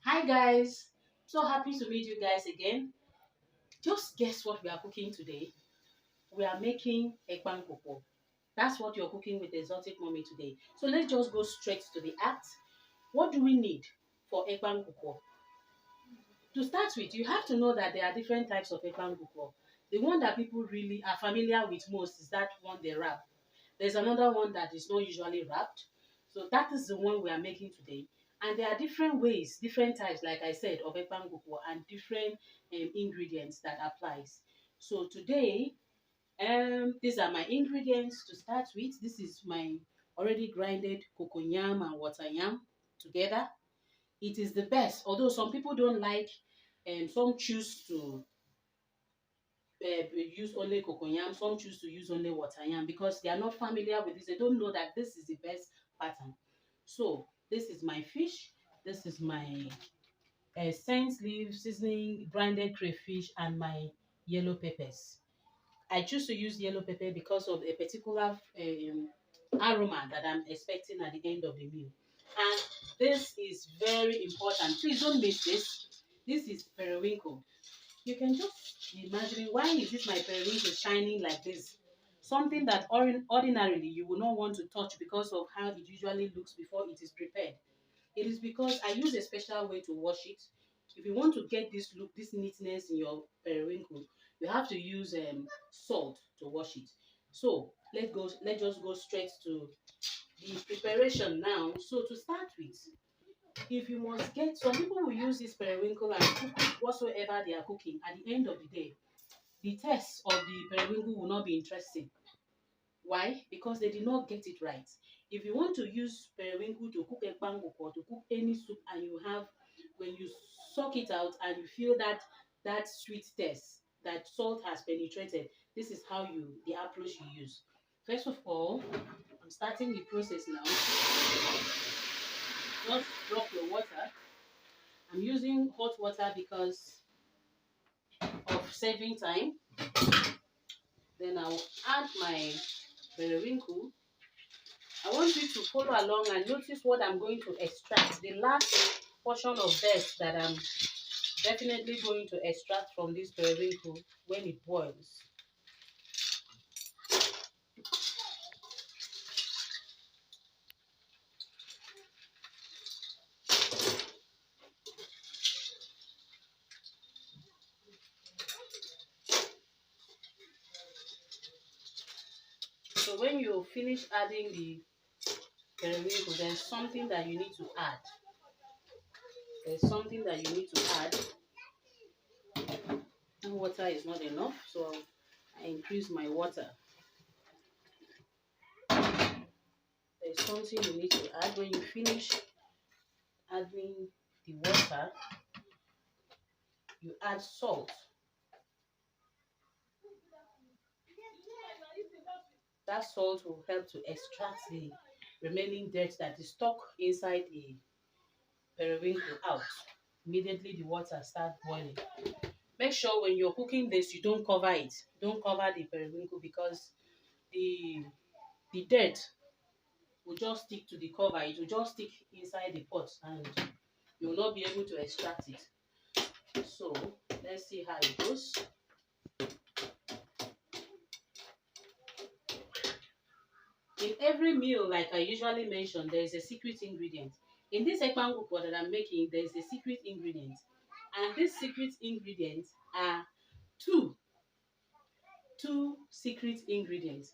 Hi guys, so happy to meet you guys again. Just guess what we are cooking today? We are making Ekpang. That's what you're cooking with Exotic Mommy today. So let's just go straight to the act. What do we need for Ekpang? To start with, you have to know that there are different types of Ekpang. The one that people really are familiar with most is that one they wrap. There's another one that is not usually wrapped. So that is the one we are making today. And there are different ways, different types, like I said, of Ekpang and different ingredients that applies. So today, these are my ingredients to start with. This is my already grinded cocoa yam and water yam together. It is the best, although some people don't like, and some choose to use only cocoyam, some choose to use only water yam because they are not familiar with this. They don't know that this is the best pattern. So this is my fish, this is my scent leaf seasoning, grinded crayfish, and my yellow peppers. I choose to use yellow pepper because of a particular aroma that I'm expecting at the end of the meal. And this is very important. Please don't miss this. This is periwinkle. You can just be imagining, why is this my periwinkle shining like this? Something that ordinarily you will not want to touch because of how it usually looks before it is prepared. It is because I use a special way to wash it. If you want to get this look, this neatness in your periwinkle, you have to use salt to wash it. So let's just go straight to the preparation now. So to start with, if you must get, some people will use this periwinkle and cook whatsoever they are cooking. At the end of the day, the taste of the periwinkle will not be interesting. Why? Because they did not get it right. If you want to use periwinkle to cook ekpang or to cook any soup, and you have, when you suck it out and you feel that sweet taste, that salt has penetrated, this is how the approach you use. First of all, I'm starting the process now. Just drop your water. I'm using hot water because of saving time. Then I'll add my periwinkle. I want you to follow along and notice what I'm going to extract. The last portion of dirt that I'm definitely going to extract from this periwinkle when it boils. So when you finish adding the periwinkle, there's something that you need to add. There's something that you need to add. Water is not enough, so I increase my water. There's something you need to add. When you finish adding the water, you add salt. That salt will help to extract the remaining dirt that is stuck inside the periwinkle out. Immediately the water starts boiling. Make sure when you're cooking this, you don't cover it. Don't cover the periwinkle because the dirt will just stick to the cover. It will just stick inside the pot and you will not be able to extract it. So let's see how it goes. In every meal, like I usually mention, there is a secret ingredient. In this ekpang that I'm making, there is a secret ingredient. And these secret ingredients are two secret ingredients.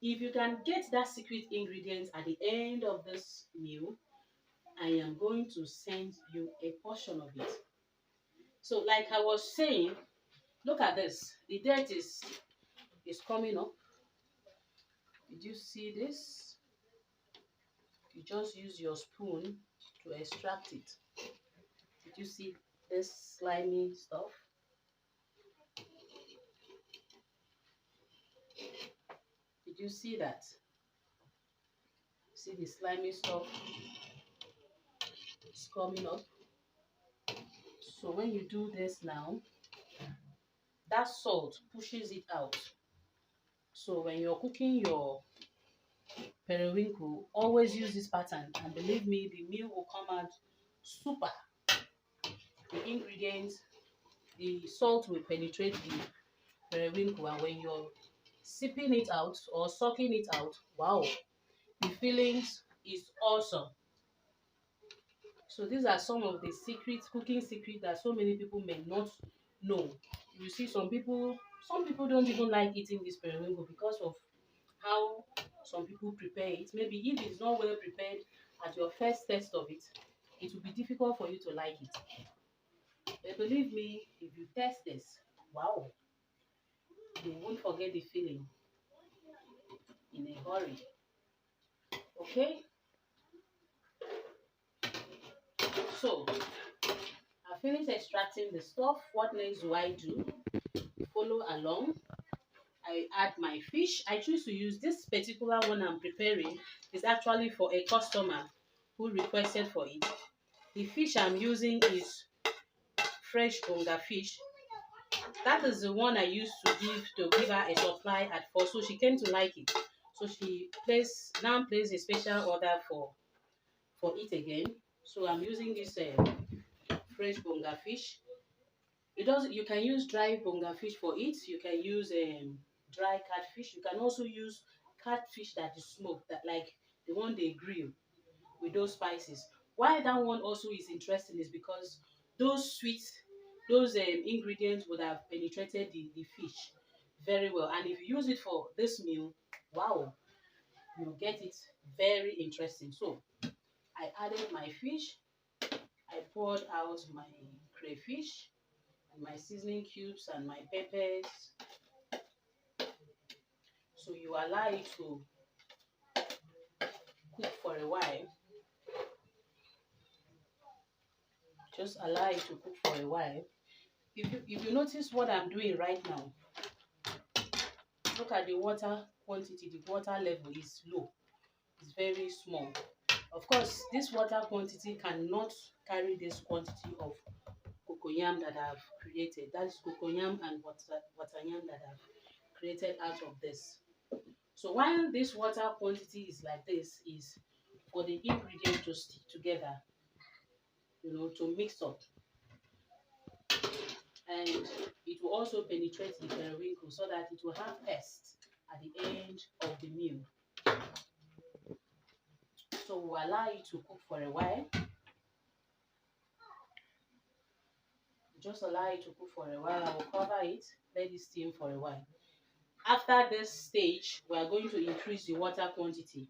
If you can get that secret ingredient at the end of this meal, I am going to send you a portion of it. So like I was saying, look at this. The dirt is coming up. Did you see this? You just use your spoon to extract it. Did you see this slimy stuff? Did you see that? See the slimy stuff is coming up. So when you do this now, that salt pushes it out. So when you're cooking your periwinkle, always use this pattern, and believe me, the meal will come out super. the ingredients, the salt will penetrate the periwinkle, and when you're sipping it out or sucking it out, wow, the feelings is awesome. So these are some of the secrets, cooking secrets that so many people may not know. You see, some people don't even like eating this periwinkle because of how some people prepare it. Maybe if it's not well prepared at your first test of it, it will be difficult for you to like it. But believe me, if you test this, wow, you won't forget the feeling in a hurry. Okay? So, I finished extracting the stuff. What next do I do? Follow along. I add my fish. I choose to use this particular one I'm preparing. Is actually for a customer who requested for it. The fish I'm using is fresh bonga fish. That is the one I used to give her a supply at first, so she came to like it. So she now placed a special order for it again. So I'm using this fresh bonga fish. You can use dry bonga fish for it. You can use dry catfish. You can also use catfish that is smoked, that like the one they grill with those spices. Why that one also is interesting is because those ingredients would have penetrated the fish very well. And if you use it for this meal, wow, you get it very interesting. So I added my fish. I poured out my crayfish and my seasoning cubes and my peppers. So you allow it to cook for a while. Just allow it to cook for a while. If you notice what I'm doing right now, look at the water quantity. The water level is low. It's very small. Of course, this water quantity cannot carry this quantity of cocoyam that I've created. That is cocoyam and water yam that I've created out of this. So while this water quantity is like this, is for the ingredient to stick together, to mix up. And it will also penetrate the periwinkle so that it will have taste at the end of the meal. So we'll allow it to cook for a while. Just allow it to cook for a while. I will cover it, let it steam for a while. After this stage, we are going to increase the water quantity.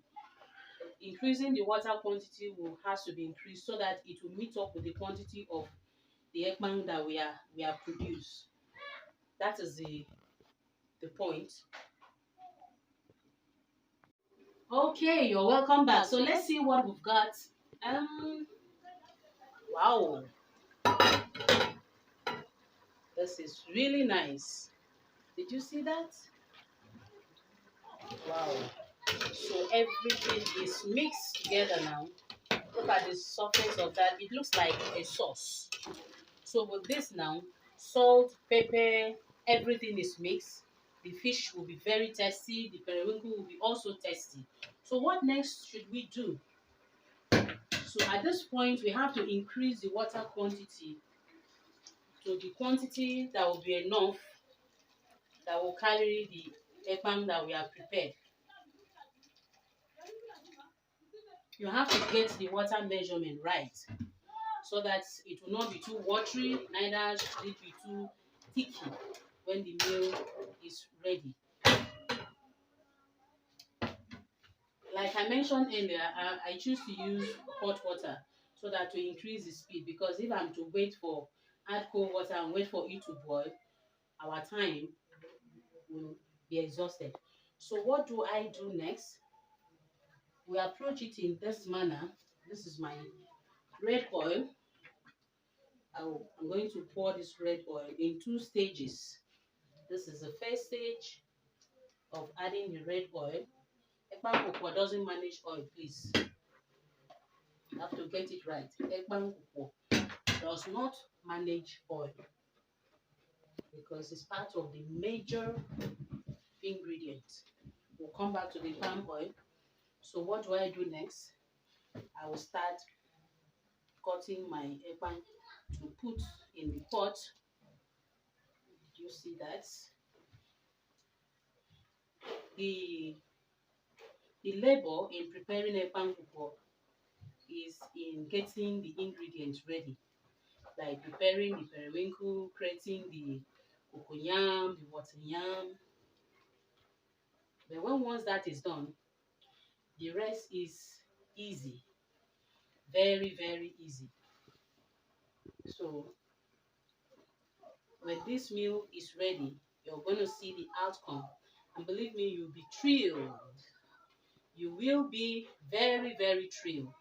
Increasing the water quantity has to be increased so that it will meet up with the quantity of the ekpang that we have produced. That is the point. Okay, you're welcome back. So let's see what we've got. Wow, this is really nice. Did you see that? Wow. So everything is mixed together now. Look at the surface of that. It looks like a sauce. So with this now, salt, pepper, everything is mixed. The fish will be very tasty. The periwinkle will be also tasty. So what next should we do? So at this point, we have to increase the water quantity to the quantity that will be enough that will carry the ekpang that we have prepared. You have to get the water measurement right so that it will not be too watery, neither should it be too thicky when the meal is ready. Like I mentioned earlier, I choose to use hot water so that to increase the speed, because if I'm to add cold water and wait for it to boil, our time will be exhausted. So what do I do next? We approach it in this manner. This is my red oil. I'm going to pour this red oil in 2 stages. This is the first stage of adding the red oil. Ekpang nkukwo doesn't manage oil, please. You have to get it right. Ekpang nkukwo does not manage oil because it's part of the major ingredient. We'll come back to the palm oil. So what do I do next? I will start cutting my ekpang to put in the pot. Did you see that? The labor in preparing ekpang is in getting the ingredients ready, like preparing the periwinkle, creating the cocoyam, the water yam. But when once that is done, the rest is easy, very, very easy. So when this meal is ready, you're going to see the outcome. And believe me, you'll be thrilled. You will be very, very thrilled.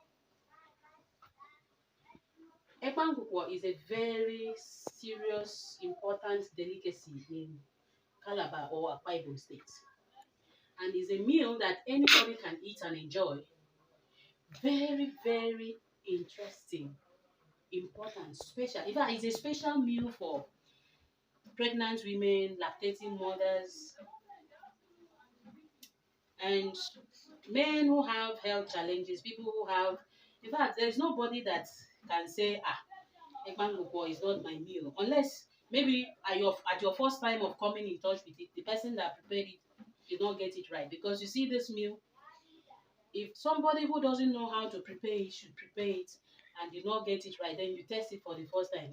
Ekpang is a very serious, important delicacy in Calabar or Akwa Ibom State. And is a meal that anybody can eat and enjoy. Very, very interesting, important, special. In fact, it's a special meal for pregnant women, lactating mothers, and men who have health challenges, people who have, in fact, there's nobody that can say, Ekpang is not my meal, unless maybe at your first time of coming in touch with it, the person that prepared it did not get it right. Because you see, this meal, if somebody who doesn't know how to prepare it should prepare it and did not get it right, then you test it for the first time,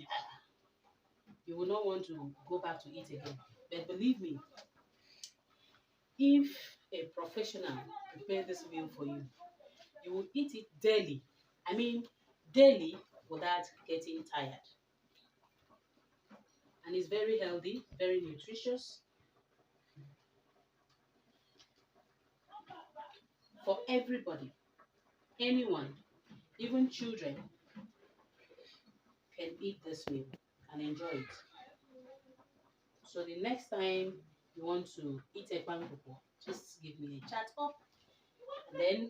you will not want to go back to it again. But believe me, if a professional prepare this meal for you, you will eat it daily. I mean, daily without getting tired. And it's very healthy, very nutritious for everybody. Anyone, even children, can eat this meal and enjoy it. So the next time you want to eat a pankoko, just give me a chat up and then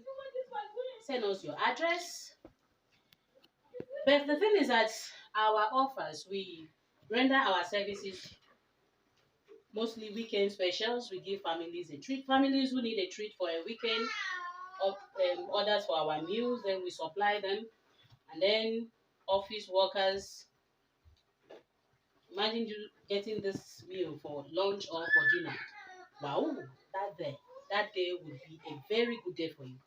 send us your address. But the thing is that our offers, we render our services mostly weekend specials. We give families a treat. Families who need a treat for a weekend, of orders for our meals, then we supply them. And then office workers, imagine you getting this meal for lunch or for dinner. Wow, that day will be a very good day for you.